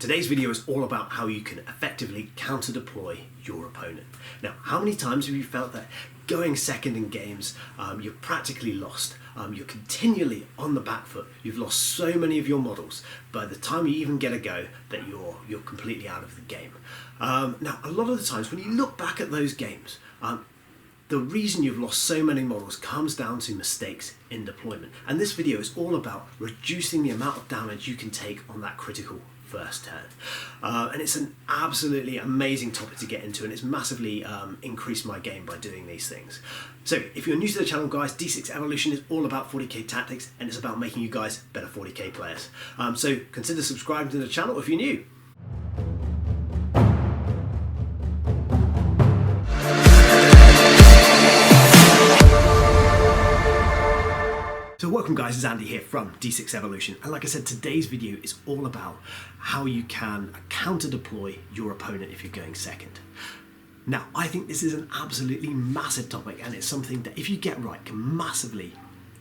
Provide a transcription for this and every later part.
Today's video is all about how you can effectively counter-deploy your opponent. Now, how many times have you felt that going second in games, you're practically lost, you're continually on the back foot, you've lost so many of your models, by the time you even get a go, that you're completely out of the game. Now, a lot of the times when you look back at those games, the reason you've lost so many models comes down to mistakes in deployment. And this video is all about reducing the amount of damage you can take on that critical first turn. And it's an absolutely amazing topic to get into, and it's massively increased my game by doing these things. So if you're new to the channel, guys, D6 Evolution is all about 40k tactics, and it's about making you guys better 40k players. So consider subscribing to the channel if you're new. So welcome guys, it's Andy here from D6 Evolution, and like I said, today's video is all about how you can counter deploy your opponent if you're going second. Now, I think this is an absolutely massive topic, and it's something that if you get right can massively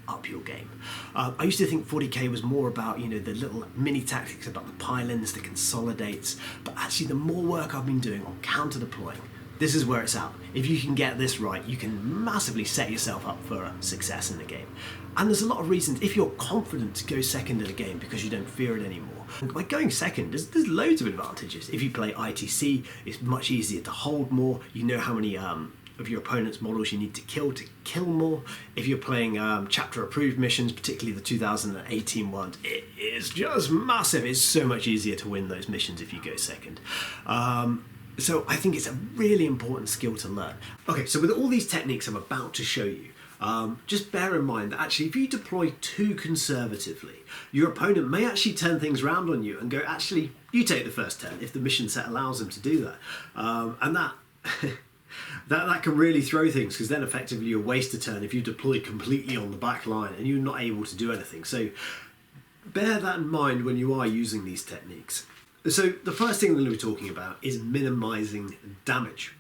up your game. I used to think 40k was more about, you know, the little mini tactics about the pile-ins, the consolidates, but actually the more work I've been doing on counter deploying, this is where it's at. If you can get this right, you can massively set yourself up for success in the game. And there's a lot of reasons if you're confident to go second in a game because you don't fear it anymore. By going second, there's loads of advantages. If you play ITC, it's much easier to hold more. You know how many of your opponent's models you need to kill more. If you're playing chapter approved missions, particularly the 2018 ones, it is just massive. It's so much easier to win those missions if you go second. So I think it's a really important skill to learn. Okay, so with all these techniques I'm about to show you, just bear in mind that actually if you deploy too conservatively, your opponent may actually turn things around on you and go, actually, you take the first turn if the mission set allows them to do that. And that, that can really throw things, because then effectively you waste a turn if you deploy completely on the back line and you're not able to do anything. So bear that in mind when you are using these techniques. So the first thing I'm going to be talking about is minimizing damage.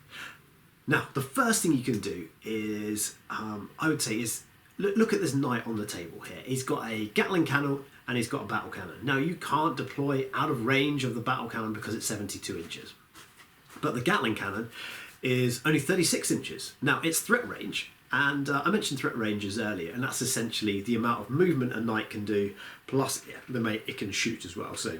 Now, the first thing you can do is, I would say, is look at this knight on the table here. He's got a Gatling cannon and he's got a battle cannon. Now, you can't deploy out of range of the battle cannon because it's 72 inches. But the Gatling cannon is only 36 inches. Now, it's threat range. And I mentioned threat ranges earlier, and that's essentially the amount of movement a knight can do, plus it can shoot as well. So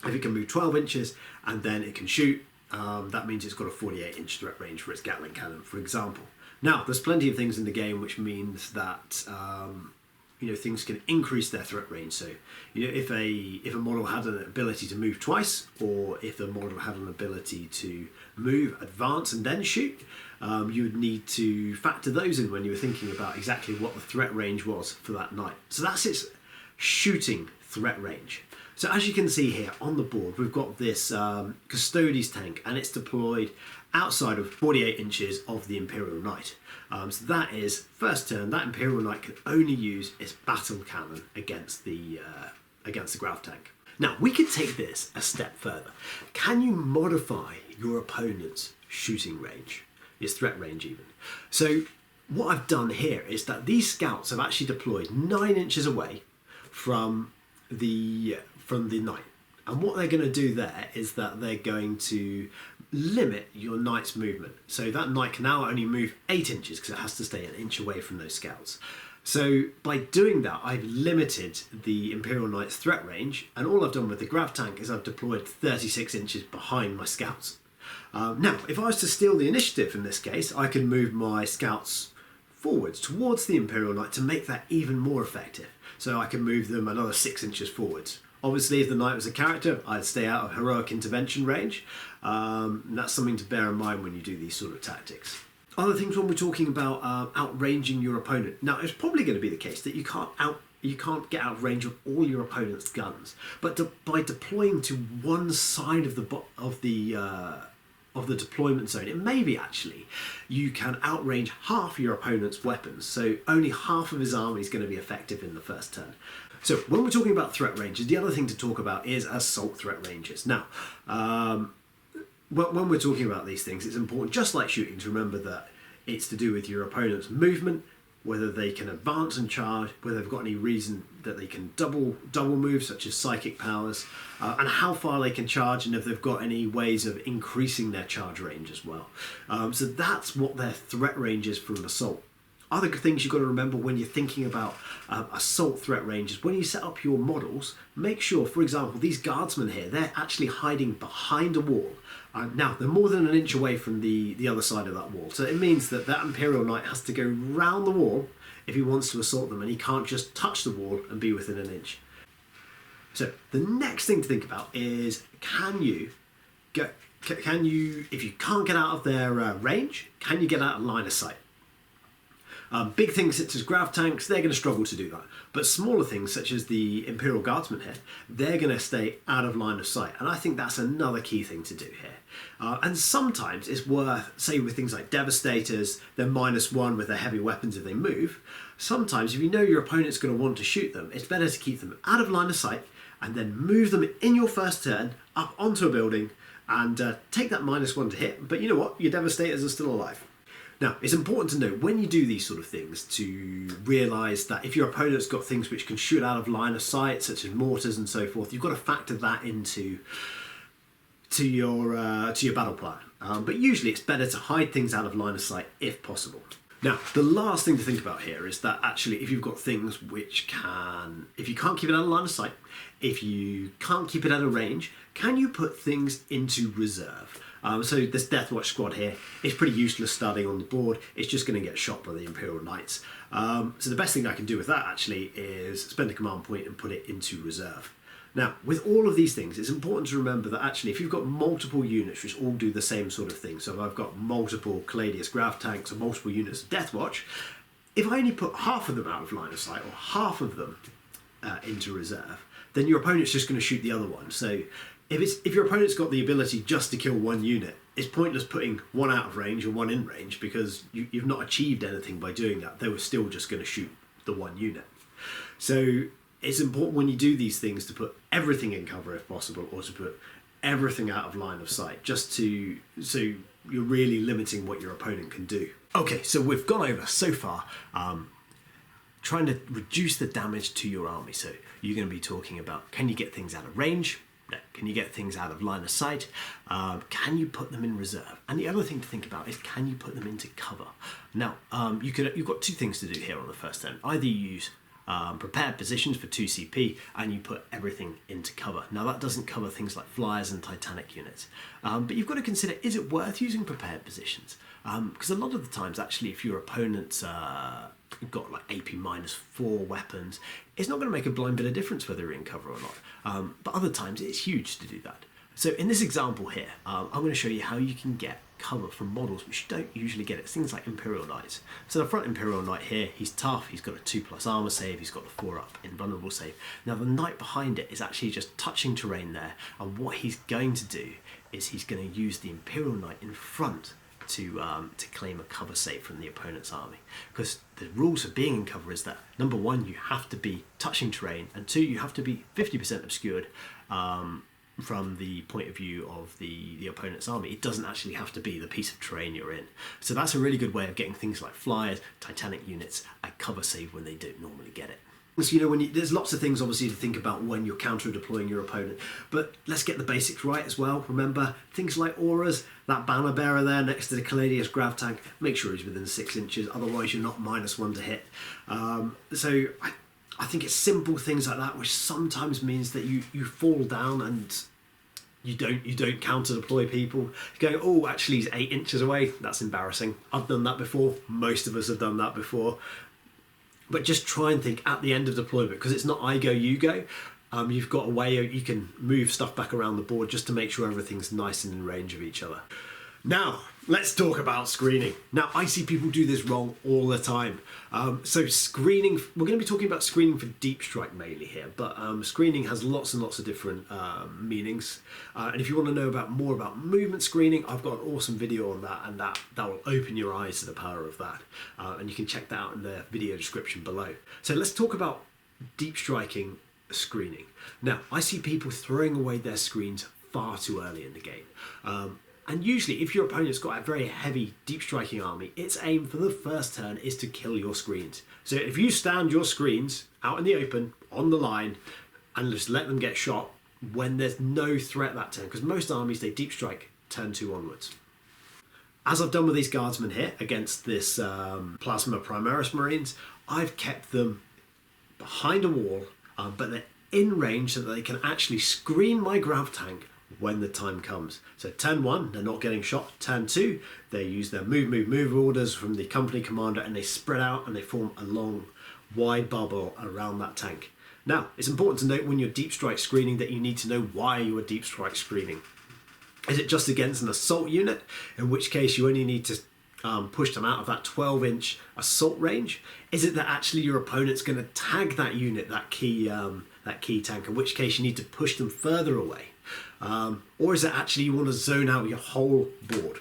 if it can move 12 inches and then it can shoot, that means it's got a 48-inch threat range for its Gatling cannon, for example. Now, there's plenty of things in the game which means that you know, things can increase their threat range. So, you know, if a model had an ability to move twice, or if a model had an ability to move, advance, and then shoot, you would need to factor those in when you were thinking about exactly what the threat range was for that knight. So that's its shooting threat range. So as you can see here on the board, we've got this Custodes tank, and it's deployed outside of 48 inches of the Imperial Knight. So that is, first turn, that Imperial Knight can only use its battle cannon against the Grav tank. Now, we could take this a step further. Can you modify your opponent's shooting range, its threat range even? So what I've done here is that these scouts have actually deployed 9 inches away from the knight, and what they're going to do there is that they're going to limit your knight's movement. So that knight can now only move 8 inches because it has to stay an inch away from those scouts. So by doing that, I've limited the Imperial Knight's threat range, and all I've done with the Grav tank is I've deployed 36 inches behind my scouts. Now, if I was to steal the initiative in this case, I can move my scouts forwards towards the Imperial Knight to make that even more effective. So I can move them another 6 inches forwards. Obviously, if the knight was a character, I'd stay out of heroic intervention range. And that's something to bear in mind when you do these sort of tactics. Other things when we're talking about outranging your opponent. Now, it's probably going to be the case that you can't get out of range of all your opponent's guns, but by deploying to one side of the deployment zone, it may be actually you can outrange half your opponent's weapons, so only half of his army is going to be effective in the first turn. So when we're talking about threat ranges, the other thing to talk about is assault threat ranges. Now, when we're talking about these things, it's important, just like shooting, to remember that it's to do with your opponent's movement whether they can advance and charge, whether they've got any reason that they can double move, such as psychic powers, and how far they can charge, and if they've got any ways of increasing their charge range as well. So that's what their threat range is for an assault. Other things you've got to remember when you're thinking about assault threat ranges, when you set up your models, make sure, for example, these guardsmen here, they're actually hiding behind a wall. Now, they're more than an inch away from the other side of that wall. So it means that that Imperial Knight has to go round the wall if he wants to assault them, and he can't just touch the wall and be within an inch. So the next thing to think about is, can you, if you can't get out of their range, can you get out of line of sight? Big things such as grav tanks, they're going to struggle to do that. But smaller things such as the Imperial Guardsmen here, they're going to stay out of line of sight. And I think that's another key thing to do here. And sometimes it's worth, say with things like Devastators, they're -1 with their heavy weapons if they move. Sometimes if you know your opponent's going to want to shoot them, it's better to keep them out of line of sight and then move them in your first turn up onto a building and take that -1 to hit. But you know what? Your Devastators are still alive. Now, it's important to know when you do these sort of things to realise that if your opponent's got things which can shoot out of line of sight, such as mortars and so forth, you've got to factor that into your battle plan. But usually it's better to hide things out of line of sight if possible. Now, the last thing to think about here is that actually if you've got things which can, if you can't keep it out of line of sight, if you can't keep it out of range, can you put things into reserve? So this Deathwatch squad here is pretty useless starting on the board. It's just going to get shot by the Imperial Knights. So the best thing I can do with that actually is spend a command point and put it into reserve. Now, with all of these things, it's important to remember that actually if you've got multiple units which all do the same sort of thing, so if I've got multiple Caladius Grav tanks or multiple units of Deathwatch, if I only put half of them out of line of sight or half of them into reserve, then your opponent's just going to shoot the other one. So if your opponent's got the ability just to kill one unit, it's pointless putting one out of range and one in range because you've not achieved anything by doing that. They were still just going to shoot the one unit. So it's important when you do these things to put everything in cover if possible, or to put everything out of line of sight, so you're really limiting what your opponent can do. Okay, so we've gone over so far trying to reduce the damage to your army. So you're going to be talking about, can you get things out of range? Can you get things out of line of sight? Can you put them in reserve? And the other thing to think about is, can you put them into cover? Now, you've got two things to do here on the first turn. Either you use prepared positions for 2 CP and you put everything into cover. Now that doesn't cover things like flyers and Titanic units, but you've got to consider, is it worth using prepared positions? Because a lot of the times actually if your opponent's got like AP -4 weapons, it's not going to make a blind bit of difference whether you're in cover or not, but other times it's huge to do that. So in this example here, I'm going to show you how you can get cover from models which you don't usually get. It's things like Imperial Knights. So the front Imperial Knight here, he's tough, he's got a 2+ armor save, he's got a 4+ invulnerable save. Now the Knight behind it is actually just touching terrain there, and what he's going to do is he's going to use the Imperial Knight in front to claim a cover save from the opponent's army. Because the rules of being in cover is that, number one, you have to be touching terrain, and two, you have to be 50% obscured from the point of view of the opponent's army. It doesn't actually have to be the piece of terrain you're in. So that's a really good way of getting things like flyers, Titanic units, a cover save when they don't normally get it. So, you know, there's lots of things obviously to think about when you're counter-deploying your opponent, but let's get the basics right as well. Remember, things like auras, that banner bearer there next to the Caladius Grav tank, make sure he's within 6 inches, otherwise you're not -1 to hit. So I think it's simple things like that, which sometimes means that you fall down and you don't counter-deploy people. Going, oh, actually he's 8 inches away, that's embarrassing. I've done that before, most of us have done that before. But just try and think at the end of deployment, because it's not I go, you go. You've got a way you can move stuff back around the board just to make sure everything's nice and in range of each other. Now, let's talk about screening. Now, I see people do this wrong all the time. So screening, we're going to be talking about screening for deep strike mainly here, but screening has lots and lots of different meanings. And if you want to know more about movement screening, I've got an awesome video on that, and that will open your eyes to the power of that. And you can check that out in the video description below. So let's talk about deep striking screening. Now, I see people throwing away their screens far too early in the game. And usually if your opponent's got a very heavy deep striking army, its aim for the first turn is to kill your screens. So if you stand your screens out in the open, on the line, and just let them get shot when there's no threat that turn, because most armies, they deep strike turn 2 onwards. As I've done with these guardsmen here against this Plasma Primaris Marines, I've kept them behind a wall, but they're in range so that they can actually screen my grav tank when the time comes. So turn 1, they're not getting shot. Turn 2, they use their move orders from the company commander, and they spread out and they form a long, wide bubble around that tank. Now, it's important to note when you're deep strike screening that you need to know why you are deep strike screening. Is it just against an assault unit, in which case you only need to push them out of that 12-inch assault range? Is it that actually your opponent's going to tag that unit, that key tank, in which case you need to push them further away? Or is it actually you want to zone out your whole board?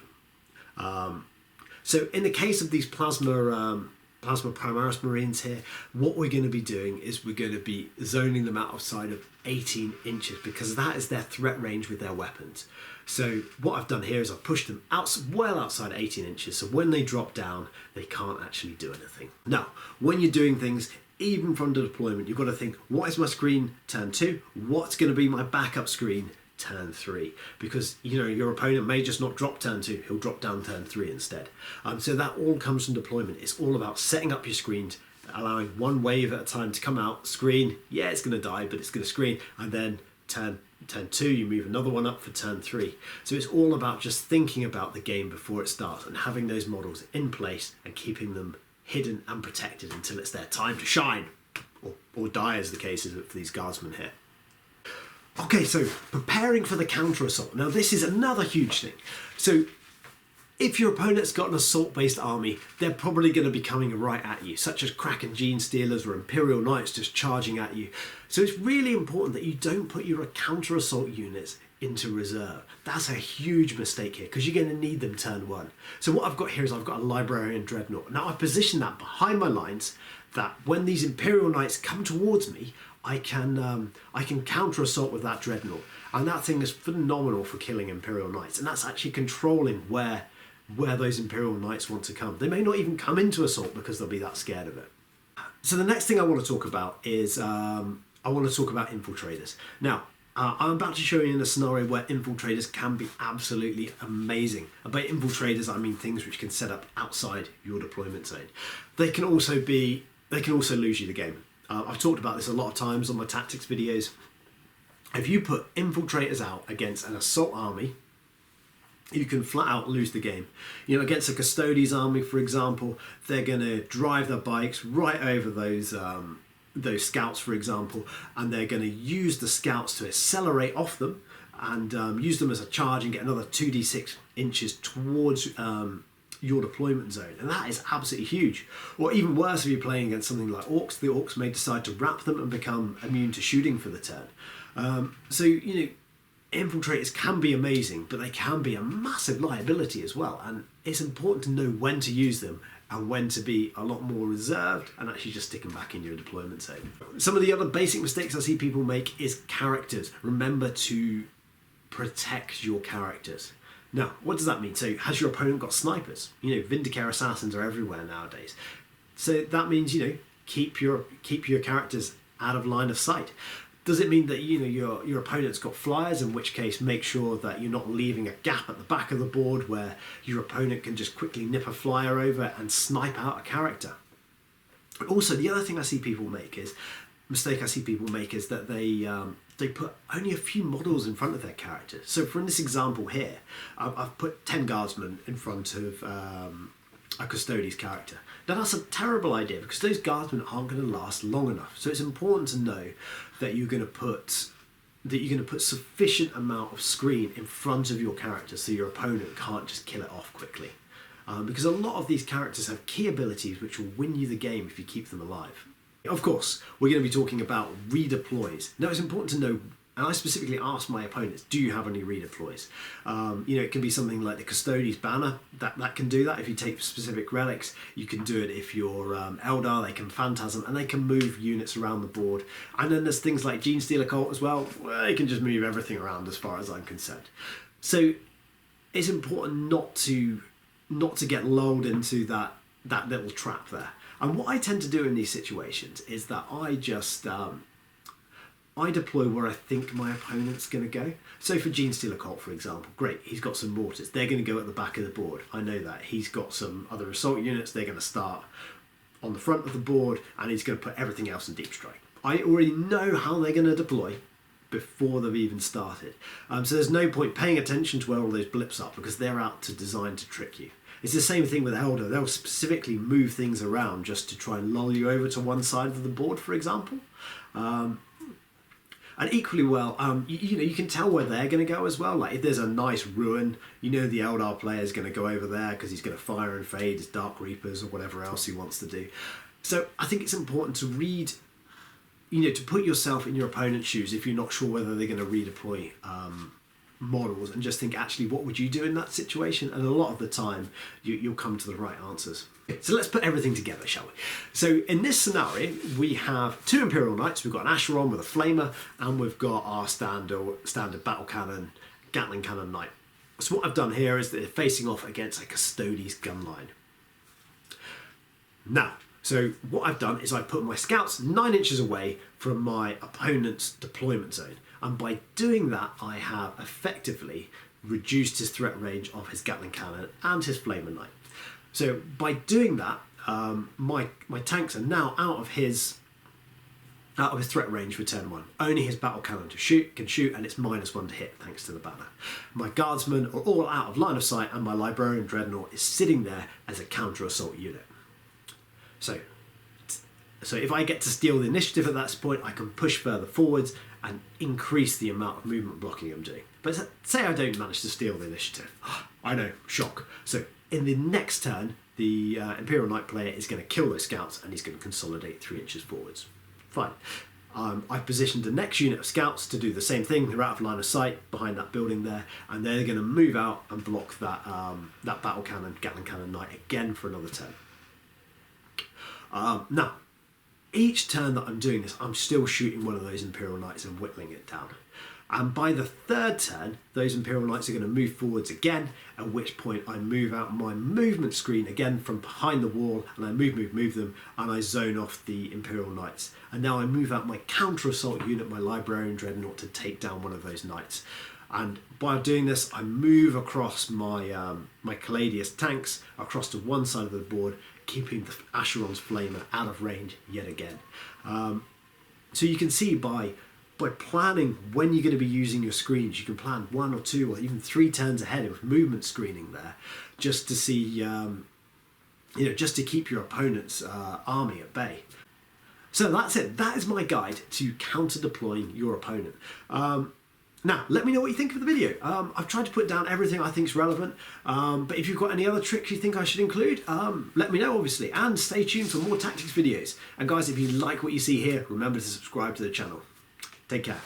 So in the case of these Plasma Primaris Marines here, what we're going to be doing is we're going to be zoning them outside of 18 inches because that is their threat range with their weapons. So what I've done here is I've pushed them out well outside 18 inches, so when they drop down, they can't actually do anything. Now, when you're doing things, even from the deployment, you've got to think, what is my screen turn 2? What's going to be my backup screen turn 3? Because your opponent may just not drop turn 2, he'll drop down turn 3 instead. So that all comes from deployment. It's all about setting up your screens, allowing one wave at a time to come out, screen, yeah, it's going to die, but it's going to screen, and then turn 2, you move another one up for turn 3. So it's all about just thinking about the game before it starts and having those models in place and keeping them hidden and protected until it's their time to shine, or die, as the case is for these guardsmen here. Okay, so preparing for the counter assault. Now this is another huge thing. So if your opponent's got an assault-based army, they're probably going to be coming right at you, such as Kraken Gene Stealers or Imperial Knights just charging at you. So it's really important that you don't put your counter-assault units into reserve. That's a huge mistake here, because you're going to need them turn 1. So what I've got here is I've got a Librarian Dreadnought. Now I've positioned that behind my lines, that when these Imperial Knights come towards me, I can counter-assault with that Dreadnought. And that thing is phenomenal for killing Imperial Knights, and that's actually controlling where those Imperial Knights want to come. They may not even come into assault because they'll be that scared of it. So the next thing I want to talk about is I want to talk about infiltrators. Now, I'm about to show you in a scenario where infiltrators can be absolutely amazing. And by infiltrators, I mean things which can set up outside your deployment zone. They can also lose you the game. I've talked about this a lot of times on my tactics videos. If you put infiltrators out against an assault army, you can flat out lose the game. Against a Custodes army, for example, they're going to drive their bikes right over those scouts, for example, and they're going to use the scouts to accelerate off them and use them as a charge and get another 2d6 inches towards your deployment zone, and that is absolutely huge. Or even worse, if you're playing against something like Orcs, the Orcs may decide to wrap them and become immune to shooting for the turn. Infiltrators can be amazing, but they can be a massive liability as well, and it's important to know when to use them and when to be a lot more reserved and actually just stick them back in your deployment zone. Some of the other basic mistakes I see people make is characters. Remember to protect your characters. Now, what does that mean? So has your opponent got snipers? Vindicare assassins are everywhere nowadays. So that means, keep your characters out of line of sight. Does it mean that your opponent's got flyers, in which case make sure that you're not leaving a gap at the back of the board where your opponent can just quickly nip a flyer over and snipe out a character? Also, the other thing I see people make is that they put only a few models in front of their characters. So for this example here, I've put 10 guardsmen in front of a Custodes character. Now that's a terrible idea because those guardsmen aren't going to last long enough. So it's important to know that you're going to put sufficient amount of screen in front of your character so your opponent can't just kill it off quickly. Because a lot of these characters have key abilities which will win you the game if you keep them alive. Of course, we're going to be talking about redeploys. Now it's important to know, and I specifically asked my opponents, do you have any redeploys? It can be something like the Custodes banner, that can do that. If you take specific relics, you can do it if you're Eldar, they can phantasm, and they can move units around the board. And then there's things like Gene Stealer Cult as well, where they can just move everything around as far as I'm concerned. So it's important not to get lulled into that little trap there. And what I tend to do in these situations is that I just I deploy where I think my opponent's going to go. So for Genestealer Cult, for example, great, he's got some mortars. They're going to go at the back of the board. I know that. He's got some other assault units. They're going to start on the front of the board, and he's going to put everything else in deep strike. I already know how they're going to deploy before they've even started. So there's no point paying attention to where all those blips are, because they're out to design to trick you. It's the same thing with Elder. They'll specifically move things around just to try and lull you over to one side of the board, for example. And equally well, you can tell where they're going to go as well. Like if there's a nice ruin, you know the Eldar player is going to go over there because he's going to fire and fade his Dark Reapers or whatever else he wants to do. So I think it's important to read, to put yourself in your opponent's shoes if you're not sure whether they're going to redeploy models, and just think, actually, what would you do in that situation? And a lot of the time, you'll come to the right answers. So let's put everything together, shall we? So in this scenario, we have 2 Imperial Knights. We've got an Acheron with a Flamer, and we've got our standard battle cannon, Gatling cannon knight. So what I've done here is that they're facing off against a Custodes gun line. Now, so what I've done is I put my scouts 9 inches away from my opponent's deployment zone. And by doing that, I have effectively reduced his threat range of his Gatling cannon and his Flamer Knight. So by doing that, my tanks are now out of his threat range for turn 1. Only his battle cannon can shoot, and it's -1 to hit thanks to the banner. My guardsmen are all out of line of sight, and my Librarian Dreadnought is sitting there as a counter assault unit. So if I get to steal the initiative at that point, I can push further forwards and increase the amount of movement blocking I'm doing. But say I don't manage to steal the initiative. I know, shock. So in the next turn, the Imperial Knight player is going to kill those scouts, and he's going to consolidate 3 inches forwards. Fine. I've positioned the next unit of scouts to do the same thing. They're out of line of sight behind that building there, and they're going to move out and block that battle cannon, Gatling cannon knight again for another turn. Now, each turn that I'm doing this, I'm still shooting one of those Imperial Knights and whittling it down. And by the 3rd turn, those Imperial Knights are going to move forwards again, at which point I move out my movement screen again from behind the wall, and I move them, and I zone off the Imperial Knights. And now I move out my counter-assault unit, my Librarian Dreadnought, to take down one of those knights. And by doing this, I move across my my Caladius tanks across to one side of the board, keeping the Acheron's Flamer out of range yet again. So you can see by planning when you're going to be using your screens, you can plan 1 or 2 or even 3 turns ahead with movement screening there, just to see, just to keep your opponent's army at bay. So that's it. That is my guide to counter deploying your opponent. Now, let me know what you think of the video. I've tried to put down everything I think is relevant, but if you've got any other tricks you think I should include, let me know, obviously, and stay tuned for more tactics videos. And guys, if you like what you see here, remember to subscribe to the channel. Take care.